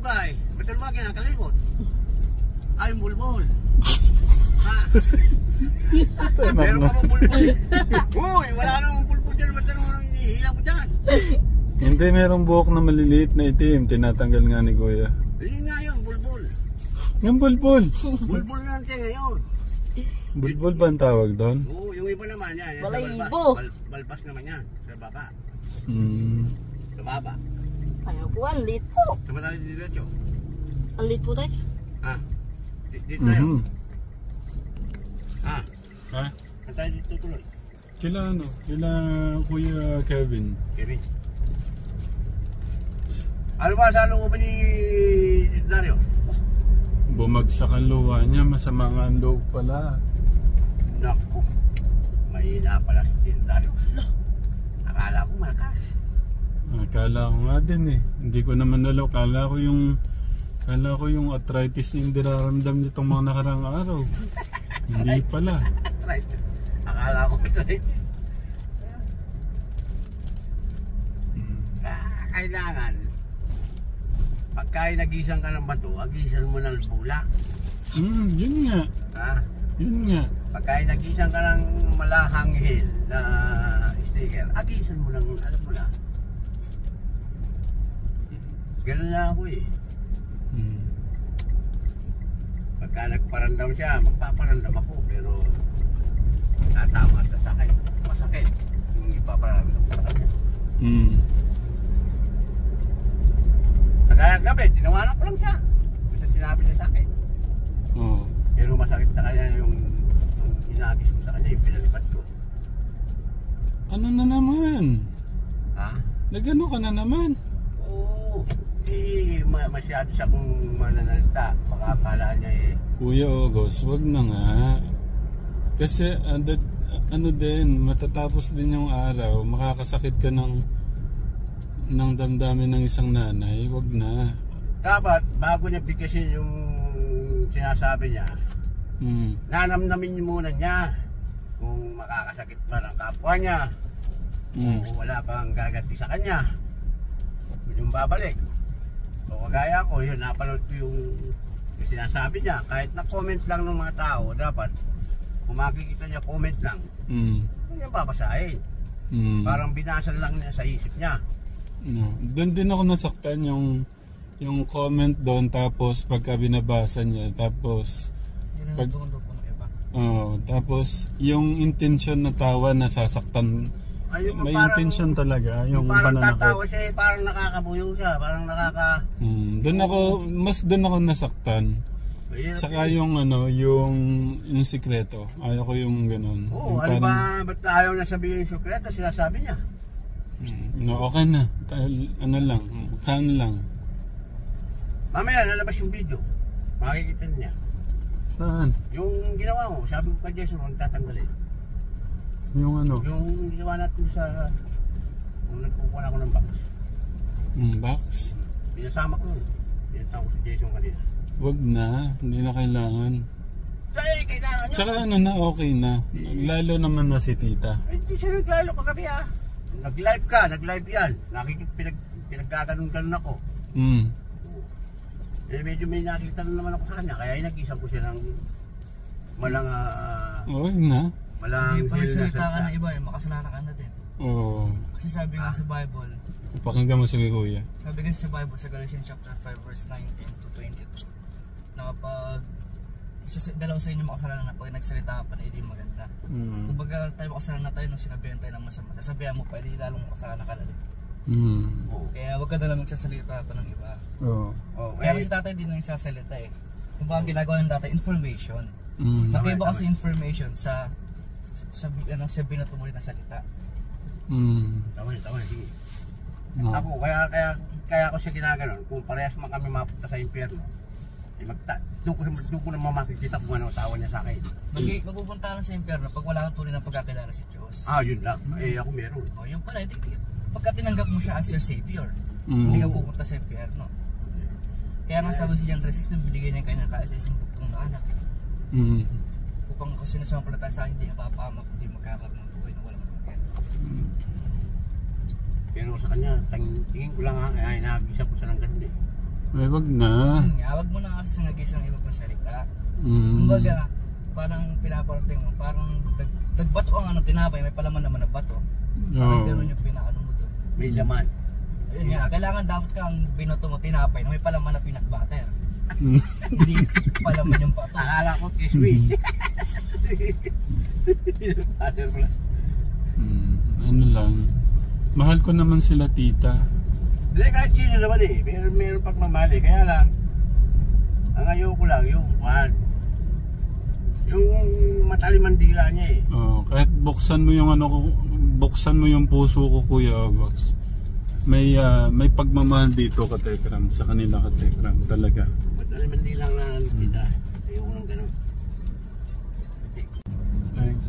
malunggay. Ba't ano mga kinakalikot? Ay, yung bulbol. Ha? Meron ka mong bulbol. Uy, wala namang bulbol dyan. Ba't ano hinihila mo dyan? Hindi, merong buhok na maliliit na itim. Tinatanggal nga ni Kuya. Yun nga yun, bulbol. Yung bulbul. Bulbol na natin ngayon. Bulbul ba ang tawag doon? Oo, yung iba naman yan. Balahibo. Balbas naman yan. Sa baba. Sa baba. Ayaw po, ang lit po. Sama tayo dito. Ang lit po tayo. Ha? Dito tayo. Ha? Ha? Saan tayo dito tuloy? Kila ano? Kila Kuya Kevin. Kevin. Ano ba sa loob ni Dario? Bumagsak ang luha niya. Masama nga ang loob pala. Naku. Mahina pala si Dario. Akala ko malakas. Akala ko nga din eh. Hindi ko naman nalaw. Kala ko yung arthritis yung diraramdam nitong mga nakarang araw. Hindi pala. Akala ko arthritis. Kailangan pagka nagisang ka ng bato, agisan mo ng bulak. Yun nga. Ha? Yun nga. Pagka nagisang ka ng malahanghil na sticker, agisan mo ng, alam mo na. Ganun na ako eh. Pagka nagparandam siya, magpaparandam ako. Pero natama sa sakit. Masakit yung ipaparandam sa kanya. Pagka nagkabit, tinawanan ko lang siya. Basta sinabi niya sa akin. Oo. Pero masakit sa kanya yung inagis ko sa kanya, yung pinalipat ko. Ano na naman? Ha? Nagano ka na naman? Oo. Masyado siya kung mananalita. Baka akala niya eh. Kuya August, wag na nga. Kasi ano din, matatapos din yung araw, makakasakit ka ng damdamin ng isang nanay, wag na. Dapat, bago niya bigkasin yung sinasabi niya, nanamnamin niyo muna niya kung makakasakit ba ng kapwa niya, kung wala pang gagati sa kanya, yung babalik. So kagaya ko, yun, napanood ko yung sinasabi niya. Kahit na comment lang ng mga tao, dapat kung makikita niya comment lang, kung niya babasahin. Parang binasan lang niya sa isip niya. No. Doon din ako nasaktan yung comment doon, tapos pagka binabasa niya, tapos tapos yung intention na tawa nasasaktan. May parang, intention talaga yung parang pananakot. tatawa siya, parang nakakabuyo siya, parang doon ako nasaktan. Saka yung yung sikreto. Ayaw ko yung ganun. Oo, yung ano ba, ba't ayaw na sabihin yung sikreto, sinasabi niya. No, okay na. Ano lang, kan lang. Mamaya lalabas yung video. Makikita niya. Saan? Yung ginawa mo, sabi ko kay Jason, huwag tatanggalin. Yung ano? Yung ginawa natin sa nung nagkukuha ako ng box. Box? Pinasama ko nun. Pinasama ko si Jason kanina. Wag na, hindi na kailangan. Kailangan niya. Tsaka ano na, okay na. Lalo naman na si tita. Hindi siya naglalo kagabi ah. Nag-live ka, nag-live yan. Pinagkaganon-ganon ako. Eh medyo may nakita na naman ako sa kanya. Kaya nag-isang ko siya ng malang wag na. Hindi pa nagsalita ka ng iba, makasalanan ka na din. Oo. Kasi sabi nga sa Bible, pakinggan mo sige kuya. sabi nga sa Bible sa Galatians chapter 5 verse 19 to 22, na kapag dalawa sa inyo makasalanan na pag nagsalita ka pa na hindi maganda. Kumbaga tayo makasalanan na tayo nung sinabihan tayo ng masama. Sasabihan mo pa, hindi lalong makasalanan ka na din. Kaya huwag ka nalang magsasalita pa ng iba. Kaya kasi tatay din na nagsasalita eh. Kumbaga ang ginagawa ng tatay, information. Magkaiba kasi information sa binatumulit na salita. Tama yun, sige. Ako, kaya ako siya ginaganon. Kung parehas man kami mapunta sa impyerno, doon ko naman makikita kung ano tawa niya sa akin. Magpupunta lang sa impyerno pag wala kang tunay na pagkakilala sa Diyos. Yun lang. Ako meron. Yun pala, pagka tinanggap mo siya as your savior, hindi ka pupunta sa impyerno. Kaya nga sabi si John 3:16, binigay niya yung kanyang kaisa-isang bugtong na anak. Upang ako sinusampalata sa akin, hindi napapahamak, hindi magkakaroon ng buhay na walang pagkakilala. Pero sa kanya, tingin ko lang ay nag-isa ko siya ng ganun eh. Ay, wag na. Yun nga, wag mo na kasi sangagisang iba pang salita. Kumbaga, parang pinaparating mo, parang dagbato ang tinapay, may palaman naman na bato. Parang gano'n yung pinaano mo doon. May laman. Ayun nga, kailangan dapat kang binoto mo tinapay na may palaman na peanut butter. Hindi palaman yung bato. Akala ko kismis. Ano lang, mahal ko naman sila tita. Hindi, kahit sino naman eh. Meron pagmamahal eh. Kaya lang, ang ayoko lang yung mataliman dila niya eh. Kahit buksan mo yung buksan mo yung puso ko, Kuya August. May pagmamahal dito ka Tekram, sa kanila ka Tekram, talaga. Mataliman dila na kita. Ayoko lang ganun.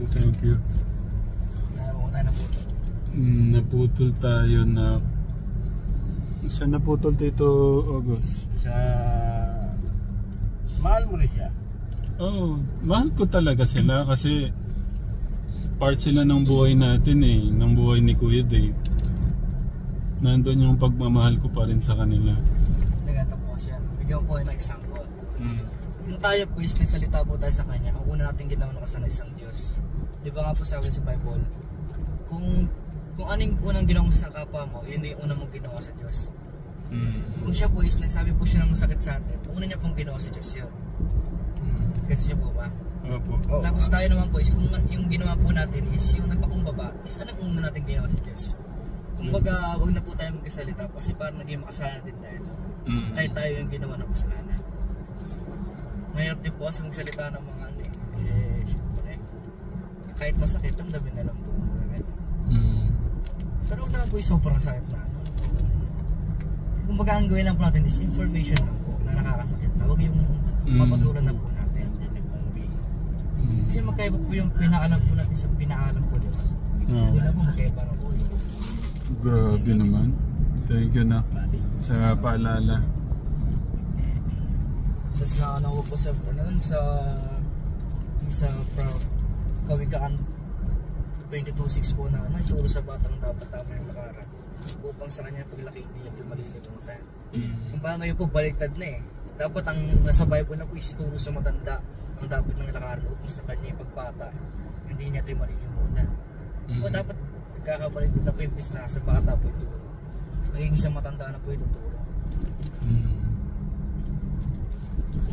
Thank you. Naroon tayo naputol. Naputol tayo na... Saan naputol dito, August? Sa... Mahal mo rin siya. Oo, mahal ko talaga sila kasi part sila ng buhay natin eh, ng buhay ni Kuya Dave. Nandun yung pagmamahal ko pa rin sa kanila. Nagata po kasi yan. Bigyan ko ng example. Kung tayo po is nagsalita po tayo sa kanya, ang una natin ginawa na kasi ng isang Diyos. Di ba nga po sabi sa Bible, kung anong unang ginawa mo sa kapwa mo, yun yung unang mong ginawa sa Diyos. Kung siya po is nagsabi po siya ng masakit sa atin, una niya pong ginawa sa Diyos yun. Gets niyo po ba? Opo. Tapos tayo naman po is kung yung ginawa po natin is yung nagpakumbaba, is anong una natin ginawa sa Diyos? Kumbaga, wag na po tayo magkasalita kasi parang naging makasalanan din tayo. Kahit tayo yung ginawa ng kasalanan. Mahirap din po kasi magsalita ng mga ano eh, syempre. Kahit masakit, ang dami na lang po. Pero huwag naman po yung sobrang sakit na ano. Kumbaga, ang gawin lang po natin is information lang po na nakakasakit na. Huwag yung mapatulan na po natin. Kasi magkaiba po yung pinaalam po natin sa pinaalam po, di ba? Wala po magkaiba na po yun. Grabe naman. Thank you na sa paalala. Tapos naanaw po sa Kawikaan 22.6 po na ituro sa batang dapat tama yung lakaran upang sa kanya paglaki hindi niya malilimutan. Kung ba ngayon po baliktad na eh. Dapat ang nasa Bible na po isituro sa matanda ang dapat ng lakaran upang sa kanya yung pagbata hindi niya ito malilimutan. O dapat nagkakabaliktad na po yung bis na sa bata po ituro. Magiging sa matanda na po ituturo.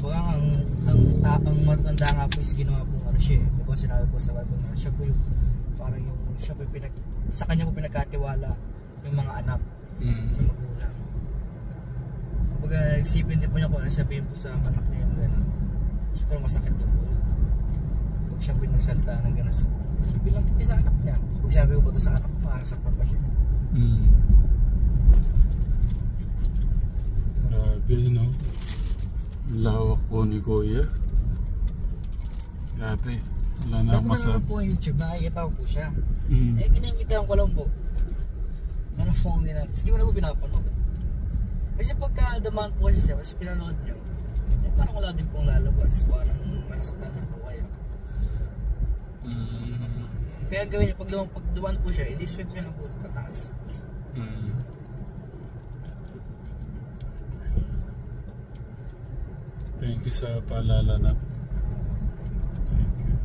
Kaya ang matanda nga po is ginawa po ano siya eh. Diba sinabi po sa Bible na siya po yung parang yung siya po sa kanya po pinagkatiwala yung mga anak sa magulang. Kumbaga isipin din po niya kung ano sabihin po sa anak niya yung gano'n. Siya po masakit din po yun. Kung siya po yung nagsalita ng gano'n, sabihin lang po sa anak niya. Kung sabi ko po ito sa anak ko, makakasaktan pa siya. Grabe no. Lawak po ni Kuya. Grabe. Wala na akong masabi. Naman po ang YouTube, nakikita ko po siya. Ginanggitan ko lang po. Ano po ang ginagawa? Hindi mo na po pinapanood. Kasi pagka demand po siya, kasi pinanood nyo, parang wala din pong lalabas. Parang masasaktan lang po kayo. Kaya gawin niyo, pag demand po siya, i-swipe nyo lang po pataas. Thank you sa paalala na. Thank you.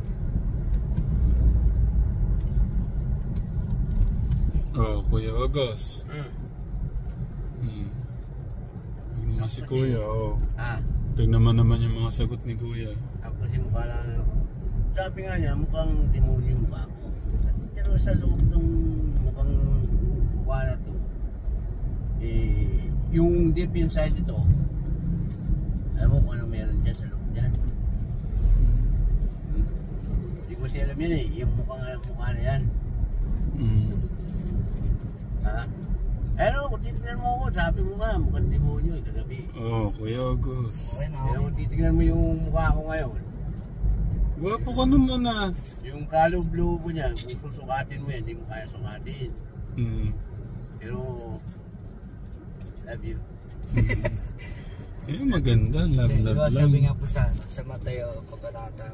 Oh, Kuya August. Tignan si Kuya, oh. Tignan naman yung mga sagot ni Kuya. Ako kasi mukha lang. Sabi nga niya, mukhang demonyo yung mukha ko. Pero sa loob ng mukhang mukha na to, yung deep inside ito, alam mo kung ano meron dyan sa loob dyan. Hindi ko siya alam yan eh, yung mukha na yan. Ha? Ano, kung titignan mo ako, sabi mo nga, mukhang demonyo eh, kagabi. Oh, Kuya August. Pero kung titignan mo yung mukha ko ngayon, gwapo ka naman ah. yung kalub-lubo niya, kung susukatin mo yan, hindi mo kaya sukatin. Pero, love you. Maganda, love Diba, lang. sabi nga po sa Mateo, Kabanata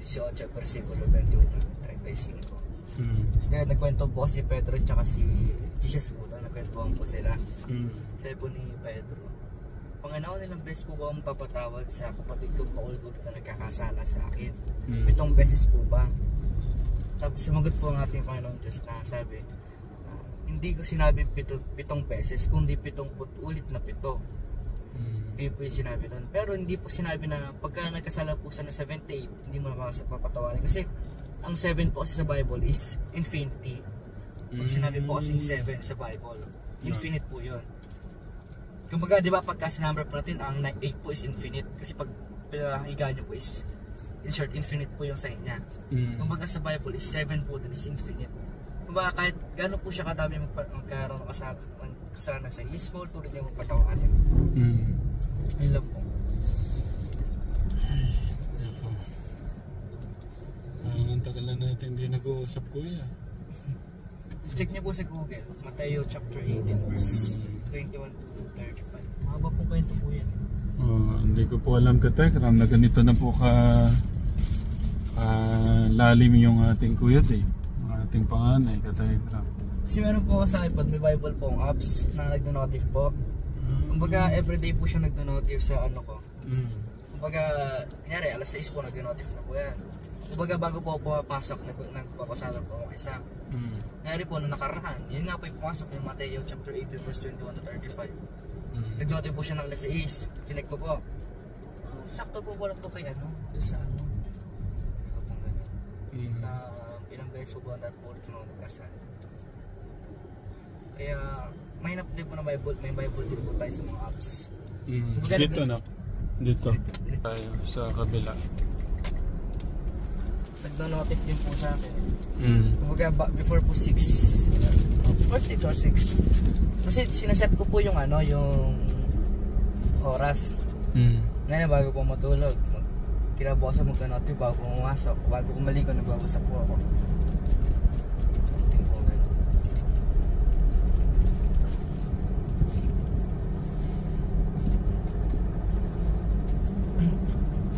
18, versikulo 21-35. Kaya nagkwento po si Pedro at si Jesus po, nagkwentuhan po sila. Sabi po ni Pedro, Panginoon, ilang beses po ba ang papatawad sa kapatid ko paulit-ulit na nagkakasala sa akin? 7 beses po ba? Tapos sumagot po ang ating Panginoon Diyos na sabi, hindi ko sinabi 7 beses, kundi 70 ulit na 7. Yun po yung sinabi doon. Pero hindi po sinabi na pagka nagkasala po sa 78, hindi mo na papatawarin. Kasi ang 7 po kasi sa Bible is infinity. Pag sinabi po kasing 7 sa Bible, infinite po yun. Kumbaga, di ba, pagka sinumber po natin, ang 8 po is infinite. Kasi pag pinahiga nyo po is, in short, infinite po yung sign niya. Kumbaga sa Bible is 7 po din is infinite. Kumbaga, kahit gano'n po siya kadami magkaroon ng kasalanan sa is small, tuloy niya magpatawarin. Ayun lang po. Ang tagal na natin hindi nag-uusap, kuya. Check niyo po sa Google, Mateo chapter 18 verse 21 to 35. Mahaba pong kwento po yan. Hindi ko po alam ka, Tekram, na ganito na po lalim yung ating kuyat ating panganay, ka, Tekram. Kasi meron po sa iPad, may Bible po ang apps na nagno-notif po. Kumbaga, everyday po siya nagno-notif sa ano ko. Kumbaga, kunyari, alas 6 po nagno-notif na po yan. Kumbaga, bago po pumapasok, nagpapasala po ako isa. Kunyari po, nung nakaraan, yun nga po yung pumasok yung Mateo chapter 18 verse 21 to 35. Nag-notif po siya ng alas 6. Chinek ko po. Sakto po po lang po kay ano, doon sa ano. Hindi ko pong ganyan. Na ilang beses po ba na po ulit yung mga magkasala. Kaya, mahirap din po na Bible, may Bible din po tayo sa mga apps. Dito na. Dito. Tayo sa kabila. Nagno-notif din po sa akin. Kumbaga before po 6 or 6. Kasi sinaset ko po yung ano, yung oras. Ngayon bago po matulog, kinabukasan magno-notif bago pumasok. Bago kumaligo, nagbabasa po ako.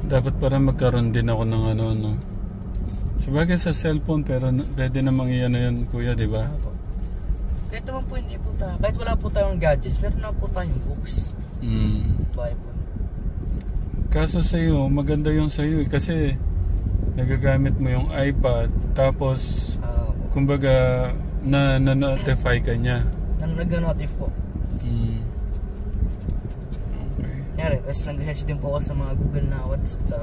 Dapat para magkaroon din ako ng ano. Sabagay sa cellphone, pero pwede namang iyan yun, kuya, di ba? Kahit naman po hindi po tayo, kahit wala po tayong gadgets, meron na po tayong books. Bible. Kaso sa'yo, maganda yung sa'yo kasi nagagamit mo yung iPad, tapos kumbaga na-notify ka niya. Nag-notif po. Okay. Nyari, tapos nag-search din po ako sa mga Google na what's the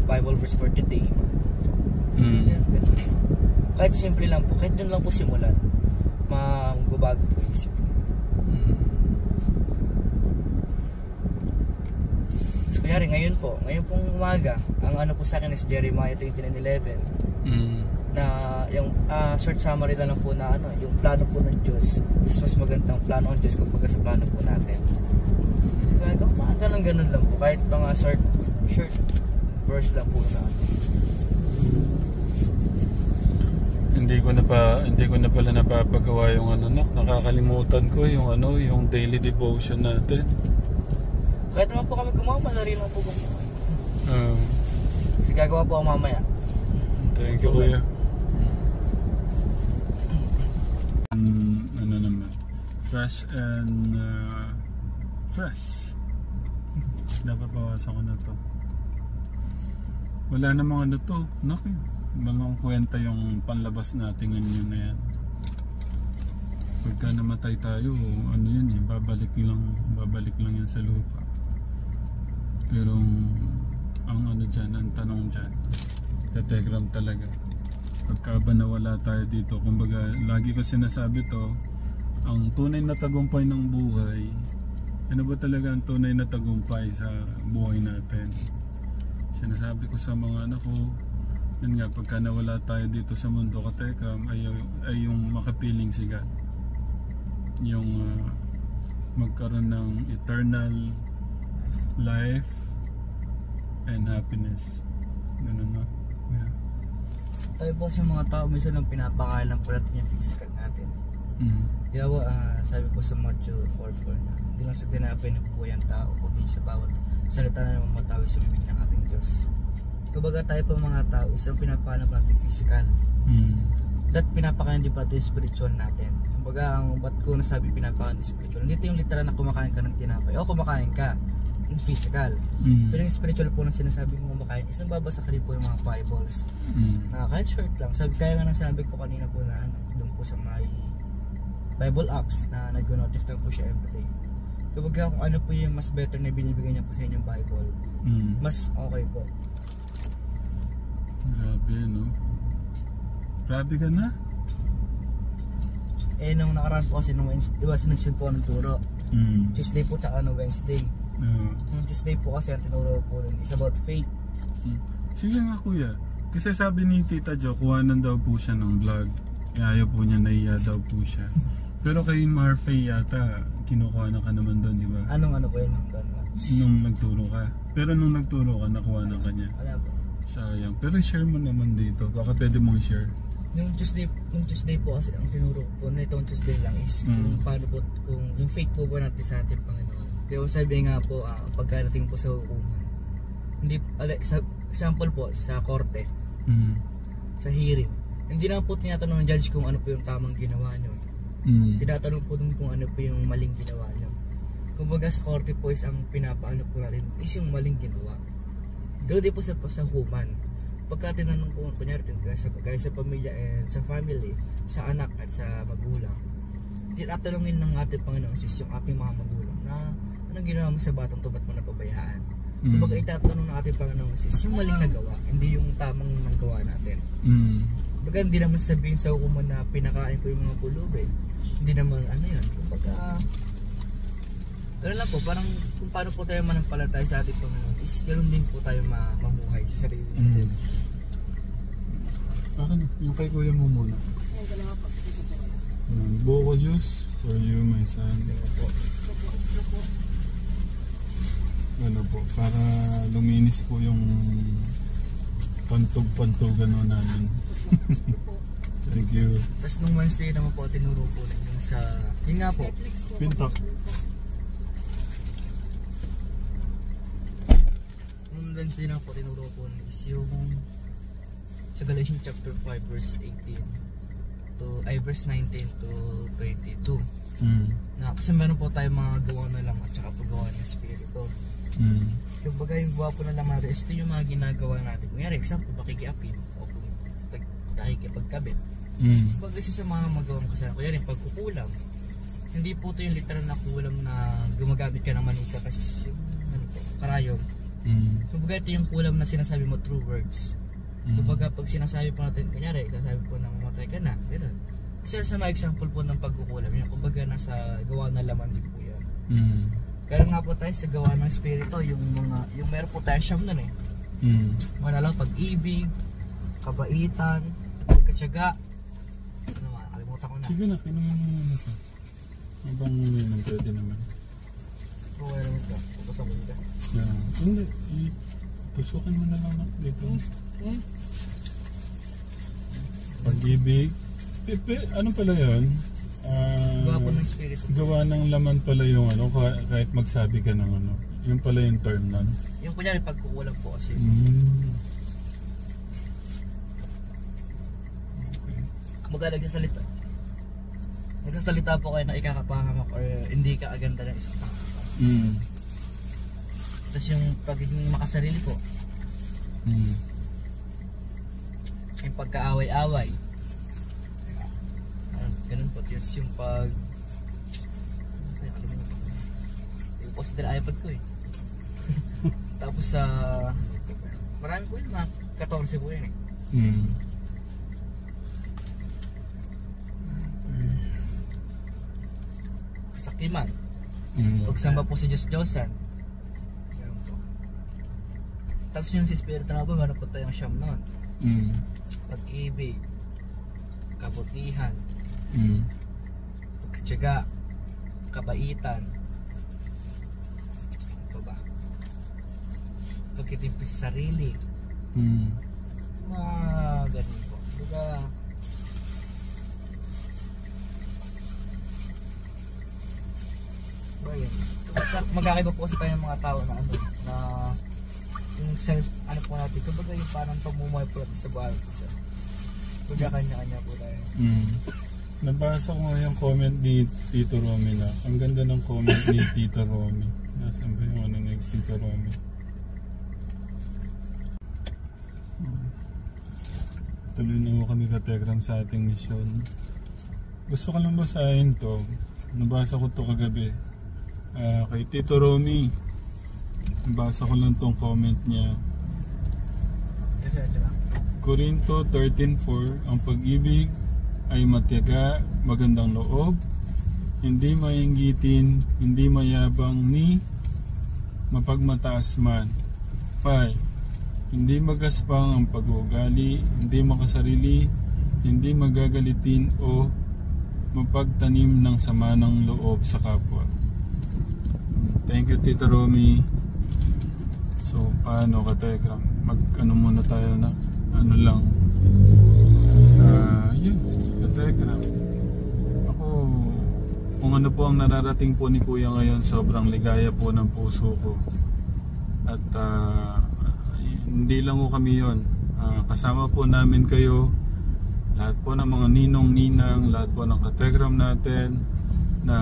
Bible verse for today. Kahit simple lang po, kahit dun lang po simulan, magbabago po isip. So kunyari ngayon pong umaga, ang ano po sa akin is Jeremiah 29:11 na yung short summary na lang po na ano, yung plano po ng Diyos is mas magandang plano ng Diyos kapag sa plano po natin. Ganun lang po, kahit mga short verse lang po na hindi ko na pala napapagawa yung ano, nakakalimutan ko yung ano, yung daily devotion natin. Kahit naman po kami gumawa, madali lang po gumawa. Kasi gagawa po ako mamaya. Thank you, kuya. Ano naman, fresh and fresh. Dapat bawasan ko na to. Wala namang ano to, naku. Mga kwenta yung panlabas natin ngayon na yan. Pagka namatay tayo, ano yan babalik lang yan sa lupa. Pero ang ano dyan, ang tanong dyan, kategram talaga, pagka ba nawala tayo dito, kumbaga lagi ko sinasabi to, ang tunay na tagumpay ng buhay, ano ba talaga ang tunay na tagumpay sa buhay natin? Sinasabi ko sa mga anak ko, yun nga, pagka nawala tayo dito sa mundo, katekram, ay yung makapiling si God, yung magkaroon ng eternal life and happiness. Ganun, no? Yeah. Tayo po sa mga tao, minsan lang pinapakalan po natin yung physical natin. Kaya po, sabi po sa Matthew 4:4 na hindi lang sa tinapay na po yung tao, kundi sa bawat salita na naman matawi sa bibig ng ating Diyos. Kumbaga tayo pa mga tao, isang pinapakalan po natin physical. That pinapakalan din pa ito yung spiritual natin. Kumbaga, ang ba't ko nasabi pinapakain ng spiritual, hindi ito yung literal na kumakain ka ng tinapay. O kumakain ka, in physical. Pero yung spiritual po na sinasabi mo kumakain is nababasa ka rin po yung mga Bibles. Na kahit short lang. Kaya nga nasabi ko kanina po na doon po sa may Bible apps na nag-notify po siya everyday. Kumbaga kung ano po yung mas better na binibigay niya po sa inyong Bible, mas okay po. Grabe, no? Grabe ka na? Nung nakaraan po kasi nung Wednesday, diba sinunod po ng turo. Tuesday po tsaka Wednesday. Yung Tuesday po kasi ang tinuro po nun is about faith. Sige nga kuya, kasi sabi ni Tita Jo, kuhanan daw po siya ng vlog. Ayaw po niya, naiya daw po siya. Pero kay Marfay yata, kinukuha na ka naman doon, di ba? Anong ano po yun doon? Nung nagturo ka. Pero nung nagturo ka, nakuha na ka niya. Wala po. Sayang. Pero share mo naman dito. Baka pwede mong share. Yung Tuesday po kasi ang tinuro po na itong Tuesday lang is kung paano po, kung yung faith po ba natin sa ating Panginoon. Diba sabi nga po, pagkarating po sa hukuman, hindi, example po, sa korte, sa hearing, hindi na po tinatanong ng judge kung ano po yung tamang ginawa nyo. Tinatanong po dun kung ano po yung maling ginawa nyo. Kumbaga sa korte po is ang pinapaano po natin is yung maling ginawa. Ganoon din po sa hukuman. Pagka tinanong po, kunyari sa pamilya and sa family, sa anak at sa magulang, tinatanungin ng ating Panginoon sis yung ating mga magulang na anong ginawa mo sa batang to, ba't mo napabayaan? Kumbaga itatanong ng ating Panginoon sis yung maling nagawa, hindi yung tamang nagawa natin. Kumbaga hindi naman sabihin sa hukuman na pinakain ko yung mga pulubi. Hindi naman ano yun. Kumbaga ganoon lang po, parang kung paano po tayo manampalataya sa ating Panginoon is ganoon din po tayo mamuhay sa sarili natin. Akin, yung kay kuya mo muna. Buko juice for you, my son. Ano po, para luminis po yung pantog-pantogan namin. Thank you. Tapos nung Wednesday naman po, tinuro po yung sa, yun nga po, Pintok. nung Wednesday naman po, tinuro po is yung sa Galatians chapter 5 verse 18 to verse 19 to 22. Na kasi meron po tayo mga gawa na lang at saka paggawa ng Espiritu. Yung bagay yung gawa po na lang natin, ito yung mga ginagawa natin. Kunyari, example, pakikiapin o kung pakikipagkabit. Pag isa sa mga magawang kasalanan, kunyari, pagkukulam, hindi po ito yung literal na kulam na gumagamit ka ng manika kasi yung karayom. Kumbaga ito yung kulam na sinasabi mo true words. Kumbaga pag sinasabi po natin, kunyari, sasabi po ng matay ka na, gano'n. Isa sa mga example po ng pagkukulam, yung kumbaga nasa gawa na laman din po yan. Pero nga po tayo sa gawa ng Espiritu, yung meron po tayo siyam nun eh. Mga lang pag-ibig, kabaitan, pagkatsaga. Ano nga, kalimutan ko na. Sige na, kinuha mo muna ito. Habang may pwede naman. Oo, alam mo ito. Pupasok mo ito. Yeah. Hindi, pusukan mo na lang dito. Pag-ibig. Ano pala yun? Gawa po ng Espiritu. Gawa ng laman pala yung ano, kahit magsabi ka ng ano. Yun pala yung term nun. Yung kunyari pagkukulam po kasi. Okay. Kumbaga nagsasalita po kayo na ikakapahamak or hindi ka aganda ng isang tao. Tapos yung pagiging makasarili po. Yung pagkaaway-away. Ganun po. Yung pag... Yung po sa iPad ko eh. Tapos sa... marami po yun. Mga 14 po yun eh. Kasakiman. Pagsamba po sa Diyos-Diyosan. Ganun po. Tapos yung si Espiritu na po, meron po tayong siyam nun. Pag-ibig, kabutihan, pagkatsaga, kabaitan, ano ba? Pagkitimpis sa sarili, mga ganun po. Diba? Magkakaiba po kasi tayo ng mga tao na ano, na yung self, ano po natin, kumbaga yung parang pamumuhay po natin sa bahay isa. Kumbaga kanya-kanya po tayo. Nabasa ko yung comment ni Tito Romy na. Ang ganda ng comment ni Tito Romy. Nasaan ba yung ano ni Tito Romy? Tuloy na mo kami ka-Telegram sa ating mission. Gusto ko lang basahin to. Nabasa ko to kagabi. Kay Tito Romy. Nabasa ko lang tong comment niya. Corinto 13:4, ang pag-ibig ay matiyaga, magandang loob, hindi mainggitin, hindi mayabang ni mapagmataas man. 5. Hindi magaspang ang pag-uugali, hindi makasarili, hindi magagalitin o mapagtanim ng sama ng loob sa kapwa. Thank you, Tita Romy. So, paano ka-Telegram? Mag-ano muna tayo na? Ano lang? Yun, ka-Telegram. Ako, kung ano po ang nararating po ni Kuya ngayon, sobrang ligaya po ng puso ko. At hindi lang po kami yun. Kasama po namin kayo. Lahat po ng mga ninong-ninang, lahat po ng ka-Telegram natin na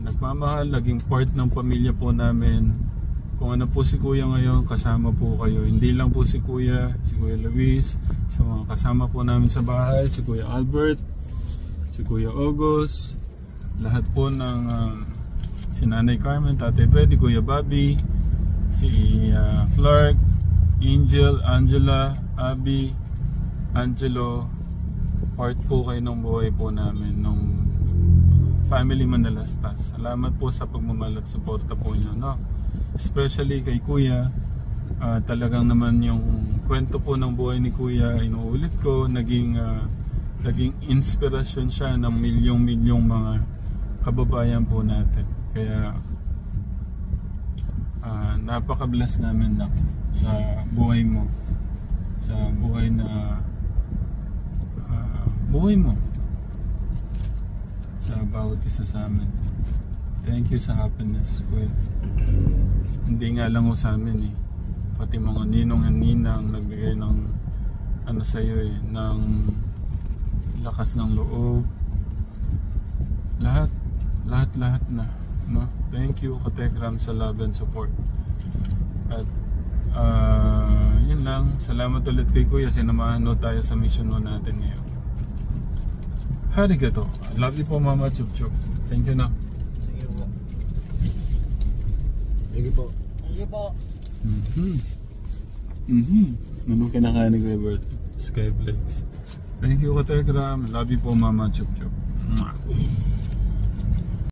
nagmamahal, naging part ng pamilya po namin. Kung ano po si Kuya ngayon, kasama po kayo. Hindi lang po si Kuya Luis, sa mga kasama po namin sa bahay, si Kuya Albert, si Kuya August, lahat po ng si Nanay Carmen, Tatay Freddy, Kuya Bobby, si Clark, Angel, Angela, Abby, Angelo, part po kayo ng buhay po namin, ng Family Manalastas. Salamat po sa pagmamahal at suporta po niyo, no? Especially kay Kuya, talagang naman yung kwento po ng buhay ni Kuya, inuulit ko, naging inspirasyon siya ng milyong-milyong mga kababayan po natin. Kaya napaka-bless namin na sa buhay mo, sa buhay na buhay mo, sa bawat isa sa amin. Thank you sa happiness, Kuya. Hindi nga lang sa amin eh, pati mga ninong and ninang nagbigay ng ano sa iyo eh, ng lakas ng loob. Lahat na, no? Thank you, ka-Telegram, sa love and support. At yun lang, salamat ulit kay Kuya, sinamahan no tayo sa mission no natin ngayon. Arigato. Love you po, Mama Chup Chup. Thank you na. Sige po. Sige po. Sige po. Anong kinakain ni Kuya Bert? Skyflex. Thank you, ka-Telegram. Love you po, Mama Chup Chup.